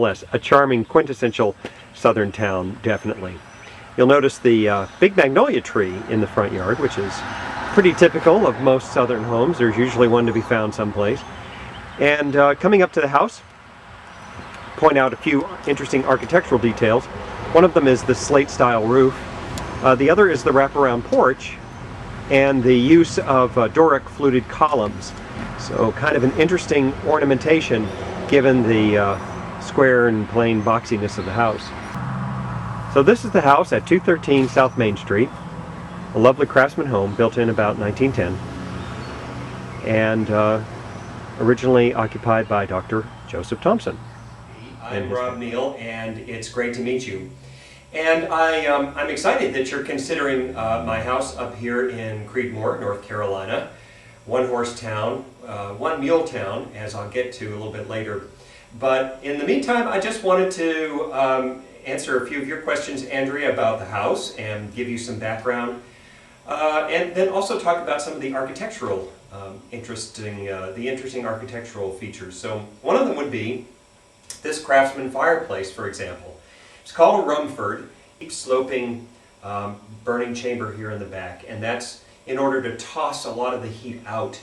A charming, quintessential southern town, definitely. You'll notice the big magnolia tree in the front yard, which is pretty typical of most southern homes. There's usually one to be found someplace. And coming up to the house, point out a few interesting architectural details. One of them is the slate-style roof. The other is the wraparound porch and the use of Doric fluted columns. So kind of an interesting ornamentation given the square and plain boxiness of the house. So this is the house at 213 South Main Street, a lovely craftsman home built in about 1910 and originally occupied by Dr. Joseph Thompson. I'm Rob Neal, and it's great to meet you. And I'm excited that you're considering my house up here in Creedmoor, North Carolina. One horse town, one mule town, as I'll get to a little bit later. But in the meantime, I just wanted to answer a few of your questions, Andrea, about the house and give you some background. And then also talk about some of the architectural, interesting architectural features. So one of them would be this craftsman fireplace, for example. It's called a Rumford, deep sloping burning chamber here in the back, and that's in order to toss a lot of the heat out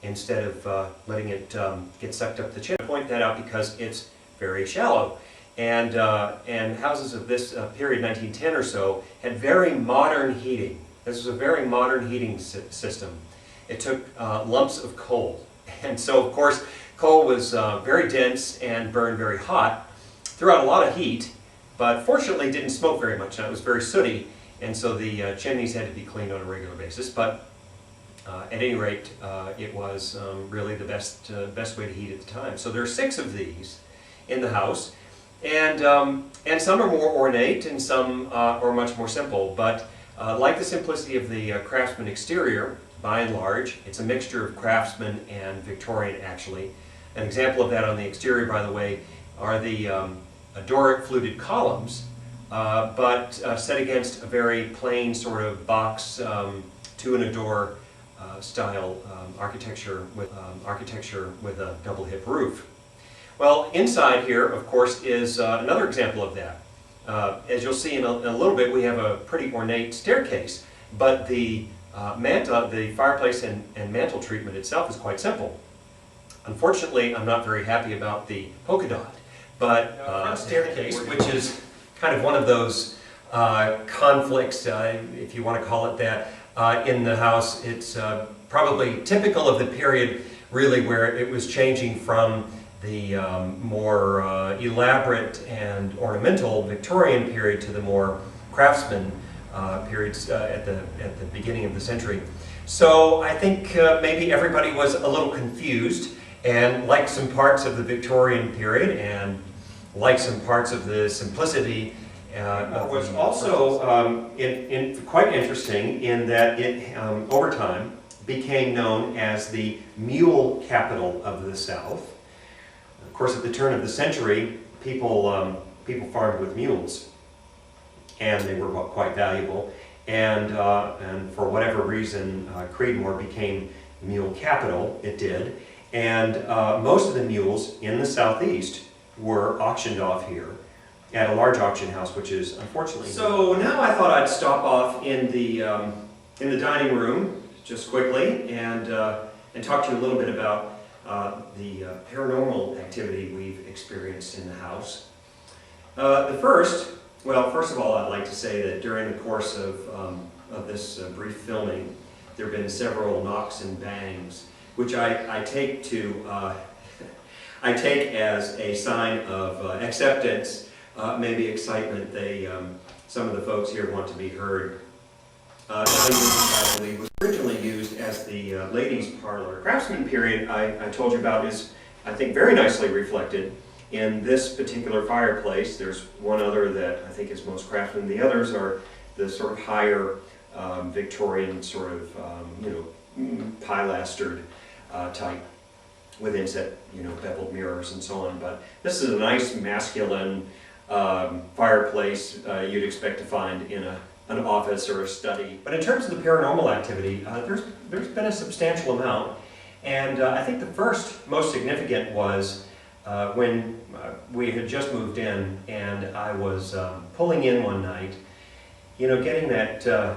instead of letting it get sucked up the chimney. I point that out because it's very shallow, and houses of this period, 1910 or so, had very modern heating. This was a very modern heating system. It took lumps of coal, and so of course coal was very dense and burned very hot, threw out a lot of heat, but fortunately didn't smoke very much. Now, it was very sooty, and so the chimneys had to be cleaned on a regular basis. But at any rate, it was really the best way to heat at the time. So there are 6 of these in the house, and some are more ornate, and some are much more simple. But like the simplicity of the craftsman exterior, by and large, it's a mixture of craftsman and Victorian, actually. An example of that on the exterior, by the way, are the Doric fluted columns, but set against a very plain sort of box, two-in-a-door style architecture with a double hip roof. Well, inside here, of course, is another example of that. As you'll see in a little bit, we have a pretty ornate staircase, but the fireplace and mantle treatment itself is quite simple. Unfortunately, I'm not very happy about the polka dot, but front staircase, which is kind of one of those conflicts, if you want to call it that, in the house. It's probably typical of the period, really, where it was changing from the more elaborate and ornamental Victorian period to the more craftsman periods at the beginning of the century. So I think maybe everybody was a little confused and liked some parts of the Victorian period and liked some parts of the simplicity. Was also quite interesting in that it, over time, became known as the mule capital of the South. Of course, at the turn of the century, people farmed with mules, and they were quite valuable. And for whatever reason, Creedmoor became the mule capital. It did, and most of the mules in the southeast were auctioned off here at a large auction house, which is unfortunately. So now I thought I'd stop off in the dining room just quickly and talk to you a little bit about the paranormal activity we've experienced in the house. First of all, I'd like to say that during the course of this brief filming, there have been several knocks and bangs, which I take as a sign of acceptance, maybe excitement. Some of the folks here want to be heard. I believe was originally used as the ladies' parlor. The craftsman period I told you about is, I think, very nicely reflected in this particular fireplace. There's one other that I think is most craftsman. The others are the sort of higher Victorian sort of pilastered type with inset, beveled mirrors and so on. But this is a nice masculine fireplace you'd expect to find in an office or a study. But in terms of the paranormal activity, there's been a substantial amount, and I think the first most significant was when we had just moved in, and I was pulling in one night, you know, getting that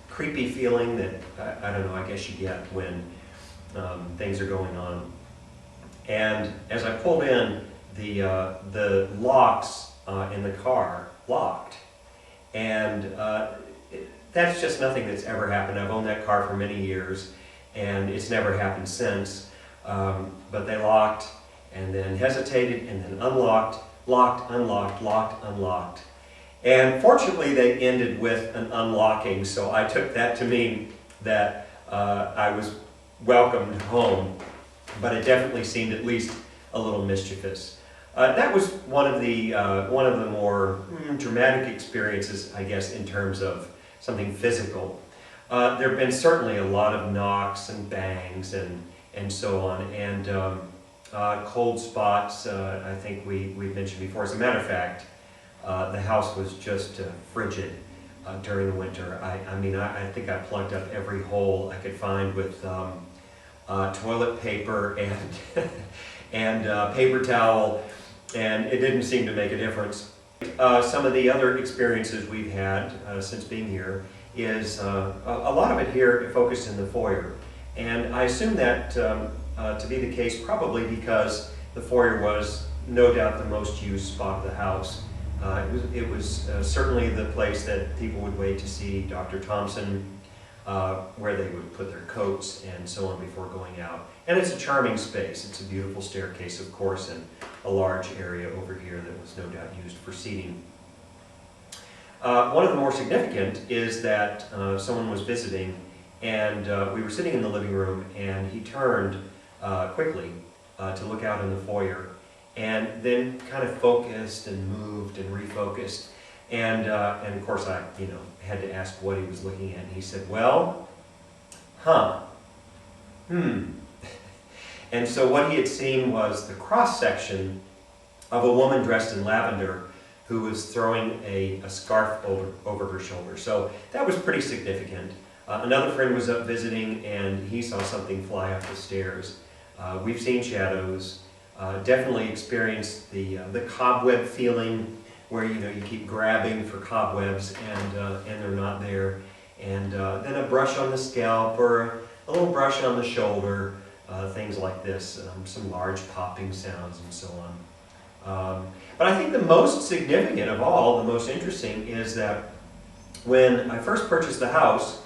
creepy feeling that, I don't know, I guess you get when things are going on. And as I pulled in, the locks in the car locked. And that's just nothing that's ever happened. I've owned that car for many years, and it's never happened since. But they locked, and then hesitated, and then unlocked, locked, unlocked, locked, unlocked. And fortunately, they ended with an unlocking, so I took that to mean that I was welcomed home, but it definitely seemed at least a little mischievous. That was one of the more dramatic experiences, I guess, in terms of something physical. There have been certainly a lot of knocks and bangs and so on, and cold spots, I think we mentioned before. As a matter of fact, the house was just frigid during the winter. I mean, I think I plugged up every hole I could find with toilet paper and, and paper towel, and it didn't seem to make a difference. Some of the other experiences we've had since being here is a lot of it here focused in the foyer. And I assume that to be the case probably because the foyer was no doubt the most used spot of the house. It was certainly the place that people would wait to see Dr. Thompson, where they would put their coats and so on before going out. And it's a charming space. It's a beautiful staircase, of course, and a large area over here that was no doubt used for seating. One of the more significant is that someone was visiting, and we were sitting in the living room, and he turned quickly to look out in the foyer, and then kind of focused and moved and refocused. And of course I, had to ask what he was looking at, and he said, well, And so what he had seen was the cross-section of a woman dressed in lavender who was throwing a scarf over her shoulder. So that was pretty significant. Another friend was up visiting, and he saw something fly up the stairs. We've seen shadows, definitely experienced the cobweb feeling where you keep grabbing for cobwebs and they're not there. And then a brush on the scalp or a little brush on the shoulder, things like this, some large popping sounds and so on. But I think the most significant of all, the most interesting, is that when I first purchased the house,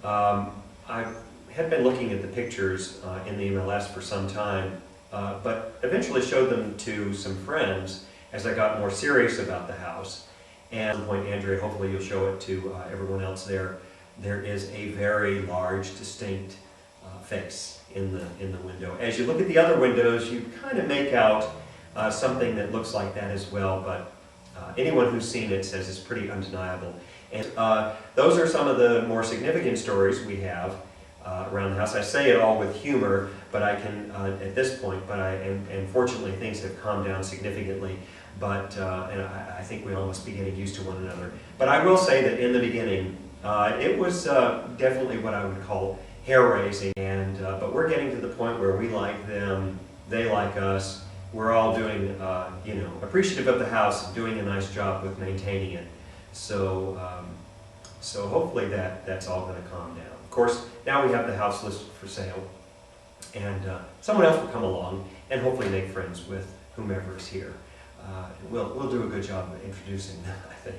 I had been looking at the pictures in the MLS for some time, but eventually showed them to some friends as I got more serious about the house. And at some point, Andrea, hopefully you'll show it to everyone else there. There is a very large, distinct face in the window. As you look at the other windows, you kind of make out something that looks like that as well, but anyone who's seen it says it's pretty undeniable. And those are some of the more significant stories we have around the house. I say it all with humor, but I can, at this point, and fortunately things have calmed down significantly, but and I think we all must be getting used to one another. But I will say that in the beginning, it was definitely what I would call hair-raising, and but we're getting to the point where we like them, they like us. We're all doing, appreciative of the house and doing a nice job with maintaining it. So, so hopefully that's all going to calm down. Of course, now we have the house listed for sale, and someone else will come along and hopefully make friends with whomever is here. We'll do a good job of introducing them, I think.